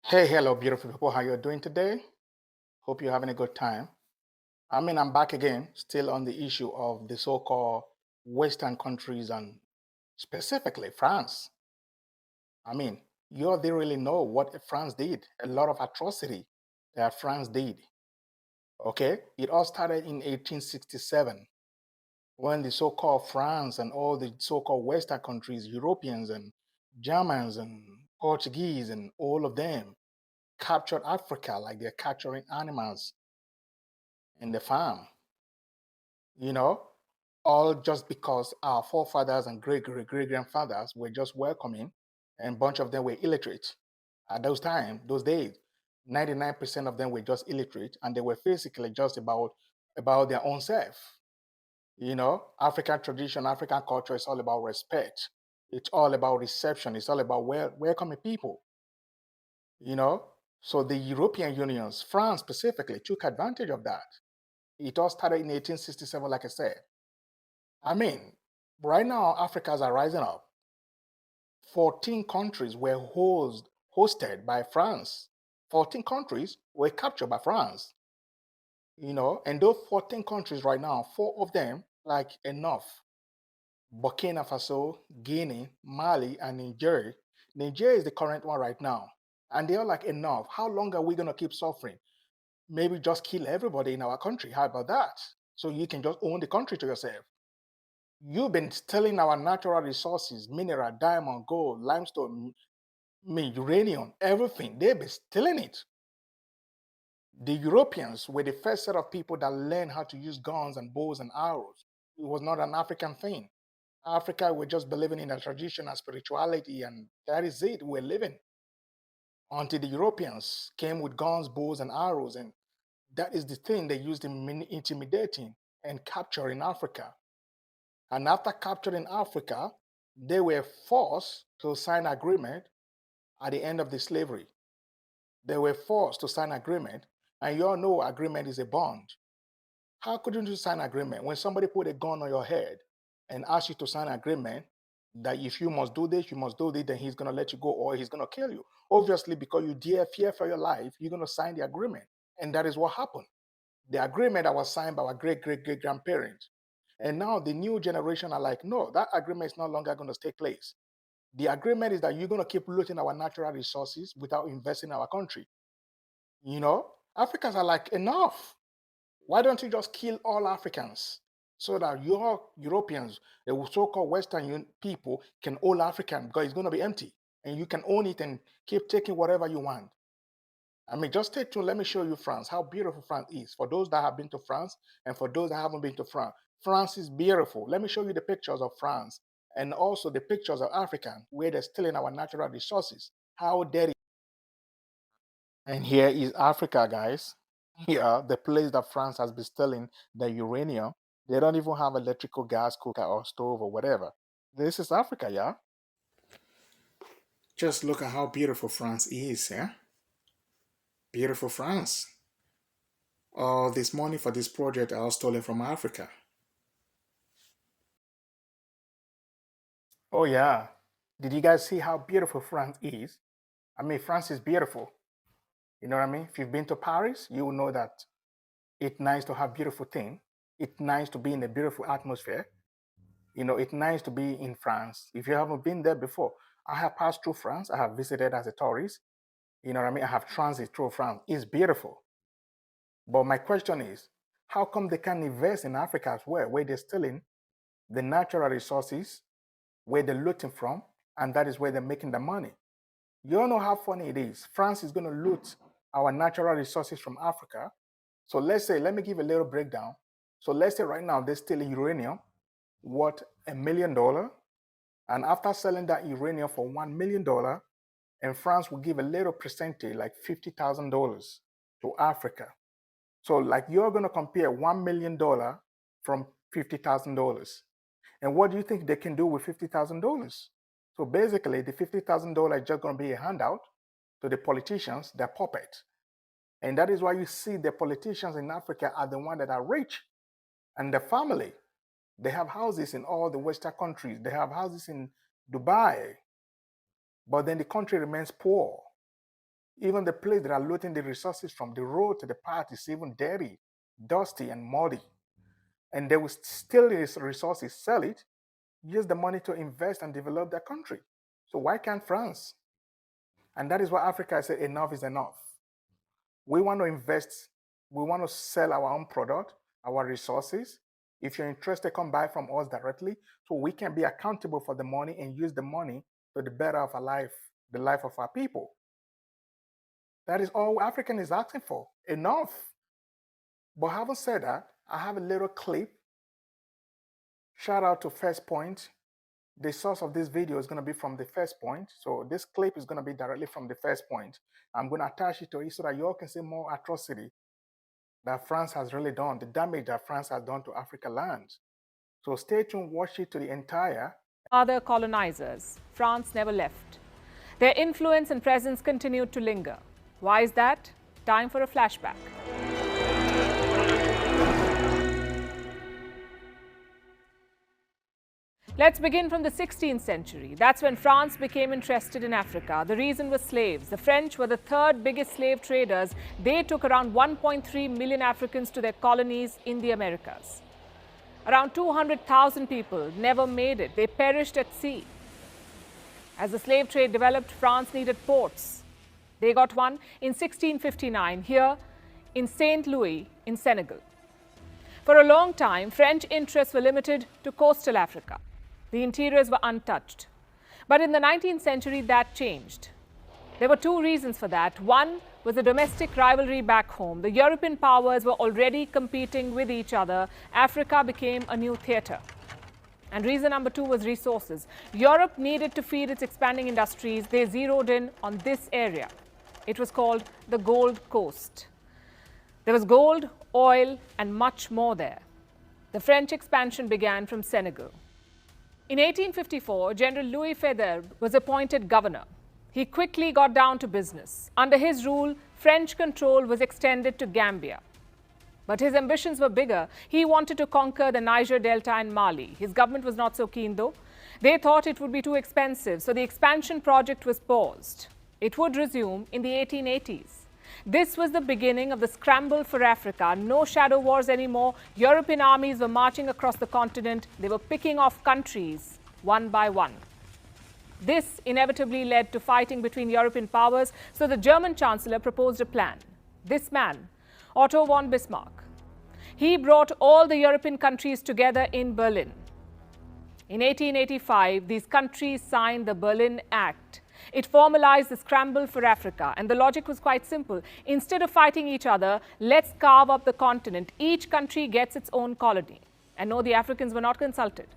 Hey, hello, beautiful people. How you doing today? Hope you're having a good time. I'm back again, still on the issue of the so-called Western countries and specifically France. I mean, they really know what France did. A lot of atrocity that France did. Okay, it all started in 1867 when the so-called France and all the so-called Western countries, Europeans and Germans and Portuguese and all of them captured Africa like they're capturing animals in the farm, you know, all just because our forefathers and great grandfathers were just welcoming, and a bunch of them were illiterate. At those days, 99% of them were just illiterate, and they were basically just about their own self. African tradition, African culture is all about respect. It's all about reception. It's all about welcoming people. You know, so the European unions, France specifically, took advantage of that. It all started in 1867, like I said. I mean, right now, Africans are rising up. 14 countries were hosted by France. 14 countries were captured by France, and those 14 countries right now, four of them, like enough. Burkina Faso, Guinea, Mali, and Niger. Niger is the current one right now. And they're like, enough. How long are we going to keep suffering? Maybe just kill everybody in our country. How about that? So you can just own the country to yourself. You've been stealing our natural resources, mineral, diamond, gold, limestone, uranium, everything. They've been stealing it. The Europeans were the first set of people that learned how to use guns and bows and arrows. It was not an African thing. Africa, we're just believing in a tradition and spirituality, and that is it. We're living until the Europeans came with guns, bows, and arrows, and that is the thing they used in intimidating and capturing Africa. And after capturing Africa, they were forced to sign agreement at the end of the slavery. They were forced to sign agreement, and you all know agreement is a bond. How couldn't you sign agreement when somebody put a gun on your head and ask you to sign agreement that if you must do this, you must do this, then he's gonna let you go or he's gonna kill you? Obviously, because you dare fear for your life, you're gonna sign the agreement. And that is what happened. The agreement that was signed by our great grandparents. And now the new generation are like, no, that agreement is no longer going to take place. The agreement is that you're going to keep looting our natural resources without investing in our country. Africans are like, enough. Why don't you just kill all Africans so that your Europeans, the so-called Western people, can own African because it's going to be empty and you can own it and keep taking whatever you want. I mean, just stay tuned. Let me show you France, how beautiful France is. For those that have been to France and for those that haven't been to France, France is beautiful. Let me show you the pictures of France and also the pictures of Africa where they're stealing our natural resources. How dirty. And here is Africa, guys. Here, the place that France has been stealing the uranium. They don't even have electrical gas cooker or stove or whatever. This is Africa, yeah? Just look at how beautiful France is, yeah? Beautiful France. All this money for this project are all stolen from Africa. Oh yeah. Did you guys see how beautiful France is? I mean, France is beautiful. You know what I mean? If you've been to Paris, you will know that it's nice to have beautiful things. It's nice to be in a beautiful atmosphere. It's nice to be in France. If you haven't been there before, I have passed through France. I have visited as a tourist. You know what I mean? I have transit through France. It's beautiful. But my question is, how come they can't invest in Africa as well, where they're stealing the natural resources, where they're looting from, and that is where they're making the money? You all know how funny it is. France is going to loot our natural resources from Africa. So let's say, let me give a little breakdown. So let's say right now they're stealing uranium worth $1 million. And after selling that uranium for $1 million, and France will give a little percentage, like $50,000 to Africa. So like you're going to compare $1 million from $50,000. And what do you think they can do with $50,000? So basically, the $50,000 is just going to be a handout to the politicians, their puppet. And that is why you see the politicians in Africa are the ones that are rich and the family. They have houses in all the Western countries. They have houses in Dubai, but then the country remains poor. Even the place they are looting the resources from, the road to the path is even dirty, dusty, and muddy. And they will steal these resources, sell it, use the money to invest and develop their country. So why can't France? And that is why Africa said enough is enough. We want to invest, we want to sell our own product, our resources. If you're interested, come buy from us directly so we can be accountable for the money and use the money to the better of our life, the life of our people. That is all African is asking for. Enough. But having said that, I have a little clip. Shout out to First Point. The source of this video is going to be from the First Point. So this clip is going to be directly from the First Point. I'm going to attach it to it so that you all can see more atrocity that France has really done, the damage that France has done to Africa lands. So stay tuned, watch it to the entire. Other colonizers, France never left. Their influence and presence continued to linger. Why is that? Time for a flashback. Let's begin from the 16th century. That's when France became interested in Africa. The reason was slaves. The French were the third biggest slave traders. They took around 1.3 million Africans to their colonies in the Americas. Around 200,000 people never made it. They perished at sea. As the slave trade developed, France needed ports. They got one in 1659 here in Saint Louis in Senegal. For a long time, French interests were limited to coastal Africa. The interiors were untouched. But in the 19th century, that changed. There were two reasons for that. One was a domestic rivalry back home. The European powers were already competing with each other. Africa became a new theatre. And reason number two was resources. Europe needed to feed its expanding industries. They zeroed in on this area. It was called the Gold Coast. There was gold, oil, and much more there. The French expansion began from Senegal. In 1854, General Louis Faidherbe was appointed governor. He quickly got down to business. Under his rule, French control was extended to Gambia. But his ambitions were bigger. He wanted to conquer the Niger Delta and Mali. His government was not so keen, though. They thought it would be too expensive, so the expansion project was paused. It would resume in the 1880s. This was the beginning of the scramble for Africa. No shadow wars anymore. European armies were marching across the continent. They were picking off countries one by one. This inevitably led to fighting between European powers, so the German Chancellor proposed a plan. This man, Otto von Bismarck. He brought all the European countries together in Berlin. In 1885, these countries signed the Berlin Act. It formalized the scramble for Africa, and the logic was quite simple. Instead of fighting each other, let's carve up the continent. Each country gets its own colony. And no, the Africans were not consulted.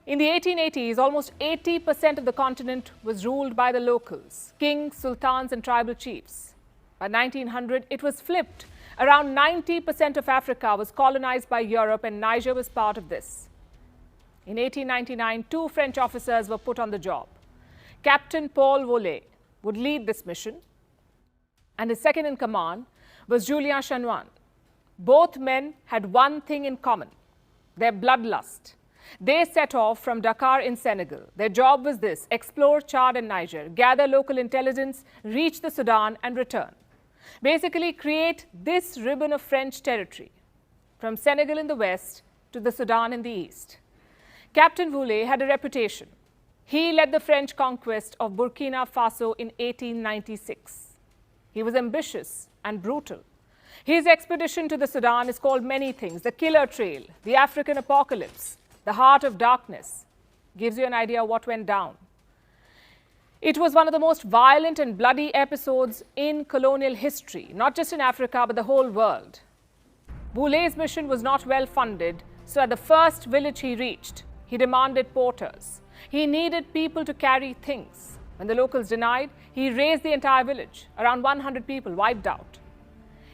In the 1880s, almost 80% of the continent was ruled by the locals, kings, sultans, and tribal chiefs. By 1900, it was flipped. Around 90% of Africa was colonized by Europe, and Niger was part of this. In 1899, two French officers were put on the job. Captain Paul Vollet would lead this mission, and his second in command was Julien Chanoine. Both men had one thing in common, their bloodlust. They set off from Dakar in Senegal. Their job was this: explore Chad and Niger, gather local intelligence, reach the Sudan, and return. Basically, create this ribbon of French territory, from Senegal in the west to the Sudan in the east. Captain Vollet had a reputation. He led the French conquest of Burkina Faso in 1896. He was ambitious and brutal. His expedition to the Sudan is called many things: the Killer Trail, the African Apocalypse, the Heart of Darkness. Gives you an idea what went down. It was one of the most violent and bloody episodes in colonial history, not just in Africa, but the whole world. Vollet's mission was not well funded, so at the first village he reached, he demanded porters. He needed people to carry things. When the locals denied, he razed the entire village. Around 100 people wiped out.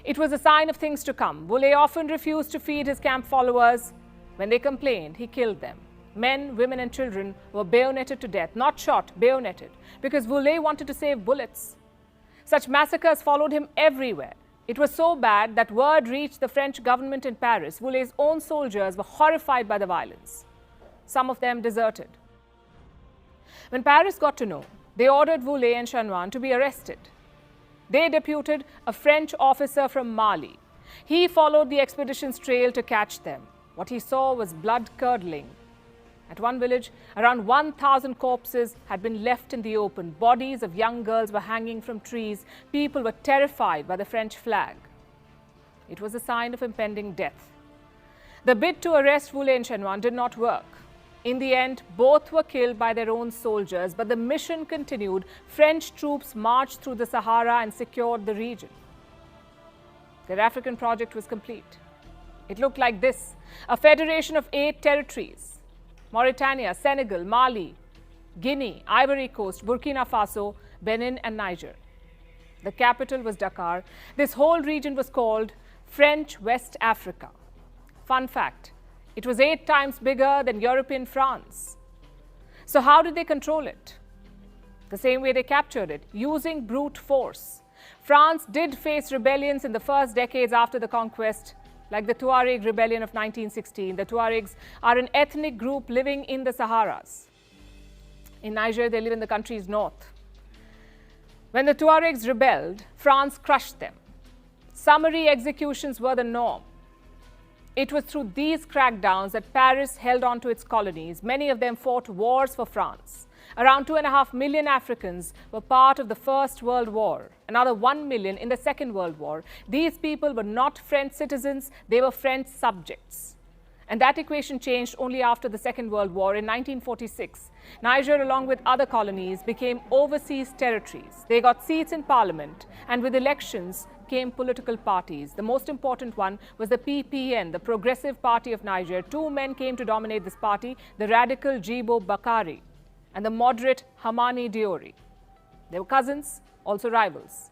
It was a sign of things to come. Vollet often refused to feed his camp followers. When they complained, he killed them. Men, women, and children were bayoneted to death. Not shot, bayoneted, because Vollet wanted to save bullets. Such massacres followed him everywhere. It was so bad that word reached the French government in Paris. Vollet's own soldiers were horrified by the violence. Some of them deserted. When Paris got to know, they ordered Vollet and Chanoine to be arrested. They deputed a French officer from Mali. He followed the expedition's trail to catch them. What he saw was blood-curdling. At one village, around 1,000 corpses had been left in the open. Bodies of young girls were hanging from trees. People were terrified by the French flag. It was a sign of impending death. The bid to arrest Wule and Shenwan did not work. In the end, both were killed by their own soldiers, but the mission continued. French troops marched through the Sahara and secured the region. Their African project was complete. It looked like this: a federation of 8 territories: Mauritania, Senegal, Mali, Guinea, Ivory Coast, Burkina Faso, Benin and Niger. The capital was Dakar. This whole region was called French West Africa. Fun fact, it was 8 times bigger than European France. So how did they control it? The same way they captured it, using brute force. France did face rebellions in the first decades after the conquest, like the Tuareg rebellion of 1916. The Tuaregs are an ethnic group living in the Saharas. In Niger, they live in the country's north. When the Tuaregs rebelled, France crushed them. Summary executions were the norm. It was through these crackdowns that Paris held on to its colonies. Many of them fought wars for France. Around 2.5 million Africans were part of the First World War, another 1 million in the Second World War. These people were not French citizens, they were French subjects. And that equation changed only after the Second World War in 1946. Niger, along with other colonies, became overseas territories. They got seats in parliament, and with elections came political parties. The most important one was the PPN, the Progressive Party of Niger. 2 men came to dominate this party: the radical Djibo Bakari and the moderate Hamani Diori. They were cousins, also rivals.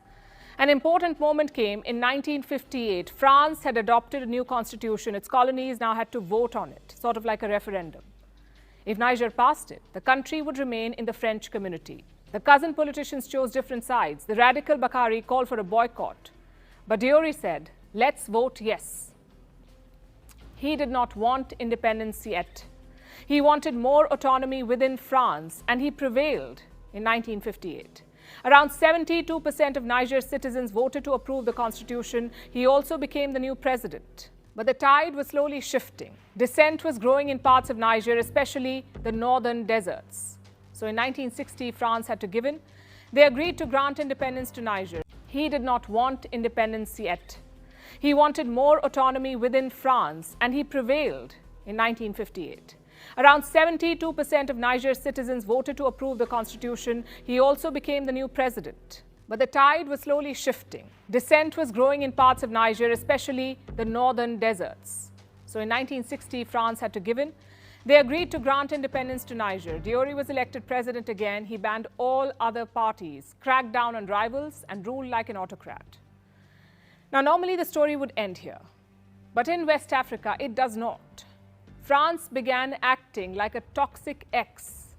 An important moment came in 1958. France had adopted a new constitution. Its colonies now had to vote on it, sort of like a referendum. If Niger passed it, the country would remain in the French community. The cousin politicians chose different sides. The radical Bakari called for a boycott, but Diori said, "Let's vote yes." He did not want independence yet. He wanted more autonomy within France, and he prevailed in 1958. Around 72% of Niger's citizens voted to approve the constitution. He also became the new president. But the tide was slowly shifting. Dissent was growing in parts of Niger, especially the northern deserts. So in 1960, France had to give in. They agreed to grant independence to Niger. He did not want independence yet. He wanted more autonomy within France, and he prevailed in 1958. Around 72% of Niger's citizens voted to approve the constitution. He also became the new president. But the tide was slowly shifting. Dissent was growing in parts of Niger, especially the northern deserts. So in 1960, France had to give in. They agreed to grant independence to Niger. Diori was elected president again. He banned all other parties, cracked down on rivals, and ruled like an autocrat. Now, normally the story would end here. But in West Africa, it does not. France began acting like a toxic ex,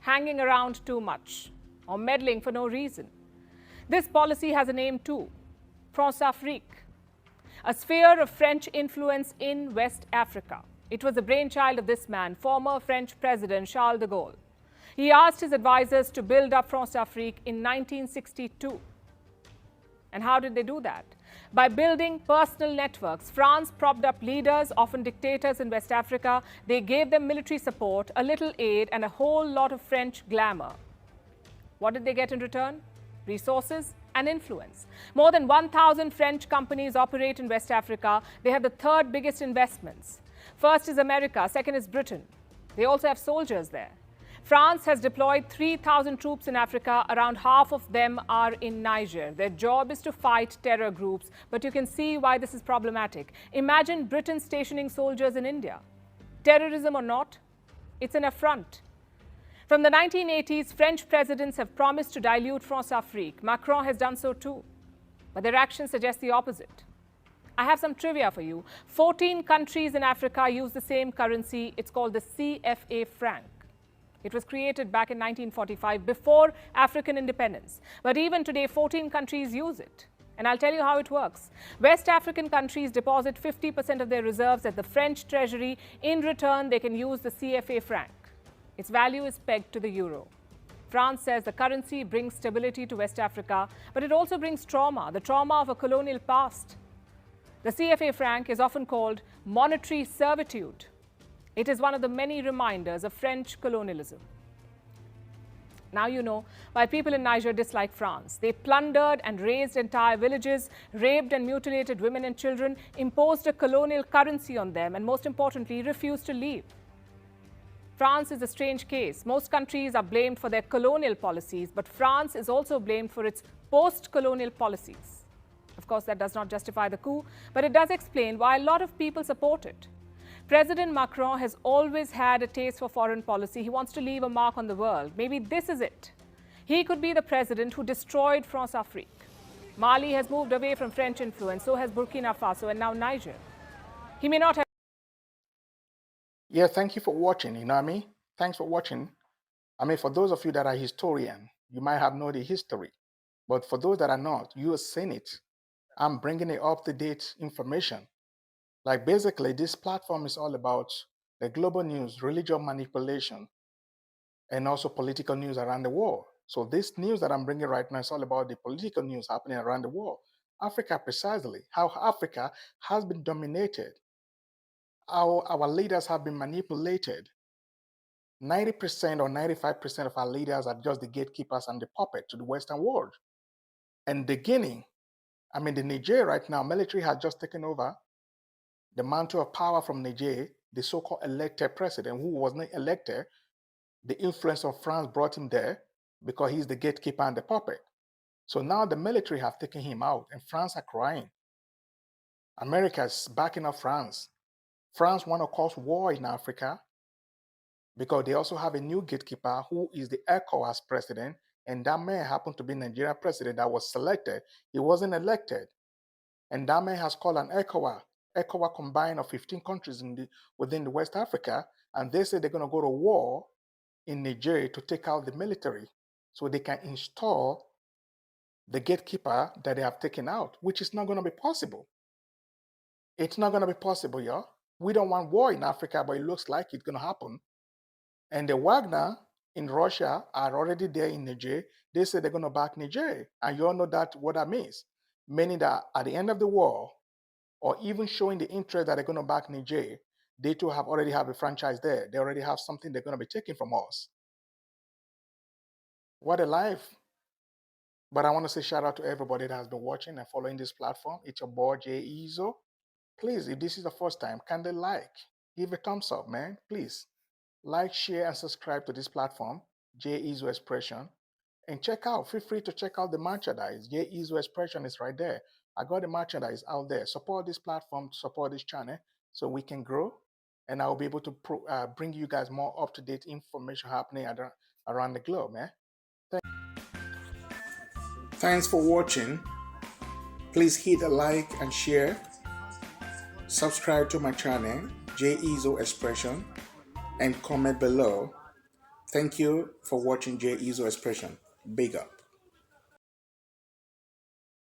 hanging around too much or meddling for no reason. This policy has a name too: Françafrique, a sphere of French influence in West Africa. It was the brainchild of this man, former French President Charles de Gaulle. He asked his advisors to build up Françafrique in 1962. And how did they do that? By building personal networks. France propped up leaders, often dictators in West Africa. They gave them military support, a little aid, and a whole lot of French glamour. What did they get in return? Resources and influence. More than 1,000 French companies operate in West Africa. They have the 3rd biggest investments. First is America, second is Britain. They also have soldiers there. France has deployed 3,000 troops in Africa. Around half of them are in Niger. Their job is to fight terror groups, but you can see why this is problematic. Imagine Britain stationing soldiers in India. Terrorism or not, it's an affront. From the 1980s, French presidents have promised to dilute Françafrique. Macron has done so too, but their actions suggest the opposite. I have some trivia for you. 14 countries in Africa use the same currency. It's called the CFA franc. It was created back in 1945, before African independence. But even today, 14 countries use it. And I'll tell you how it works. West African countries deposit 50% of their reserves at the French treasury. In return, they can use the CFA franc. Its value is pegged to the euro. France says the currency brings stability to West Africa, but it also brings trauma, the trauma of a colonial past. The CFA franc is often called monetary servitude. It is one of the many reminders of French colonialism. Now you know why people in Niger dislike France. They plundered and razed entire villages, raped and mutilated women and children, imposed a colonial currency on them, and most importantly, refused to leave. France is a strange case. Most countries are blamed for their colonial policies, but France is also blamed for its post-colonial policies. Of course, that does not justify the coup, but it does explain why a lot of people support it. President Macron has always had a taste for foreign policy. He wants to leave a mark on the world. Maybe this is it. He could be the president who destroyed France-Afrique. Mali has moved away from French influence, so has Burkina Faso and now Niger. He may not have... Yeah, thank you for watching, you know what I mean? Thanks for watching. I mean, for those of you that are historian, you might have known the history. But for those that are not, you have seen it. I'm bringing it up-to-date information. Like basically, this platform is all about the global news, religious manipulation, and also political news around the world. So this news that I'm bringing right now is all about the political news happening around the world. Africa precisely, how Africa has been dominated, how our leaders have been manipulated. 90% or 95% of our leaders are just the gatekeepers and the puppet to the Western world. And the Guinea, I mean, the Niger right now, military has just taken over the mantle of power from Niger, the so-called elected president who was not elected. The influence of France brought him there because he's the gatekeeper and the puppet. So now the military have taken him out and France are crying. America is backing up France. France want to cause war in Africa because they also have a new gatekeeper who is the ECOWAS president, and that man happened to be Nigerian president that was selected. He wasn't elected. And that man has called an ECOWAS combined of 15 countries within the West Africa, and they say they're going to go to war in Nigeria to take out the military so they can install the gatekeeper that they have taken out, which is not going to be possible. It's not going to be possible, y'all. We don't want war in Africa, but it looks like it's going to happen. And the Wagner in Russia are already there in Niger. They say they're going to back Niger. And you all know that what that means. Meaning that at the end of the war, or even showing the interest that they're going to back Niger, they too already have a franchise there. They already have something they're going to be taking from us. What a life. But I want to say shout out to everybody that has been watching and following this platform. It's your boy, Jay Ezo. Please, if this is the first time, kindly like, give a thumbs up, man. Please like, share, and subscribe to this platform, Jay Ezo Expression. And feel free to check out the merchandise. Jay Ezo Expression is right there. I got the merchandise out there. Support this platform, support this channel so we can grow. And I will be able to bring you guys more up-to-date information happening around the globe, man. Thanks for watching. Please hit a like and share. Subscribe to my channel, Jay Ezo Expression, and comment below. Thank you for watching Jay Ezo Expression. Big up.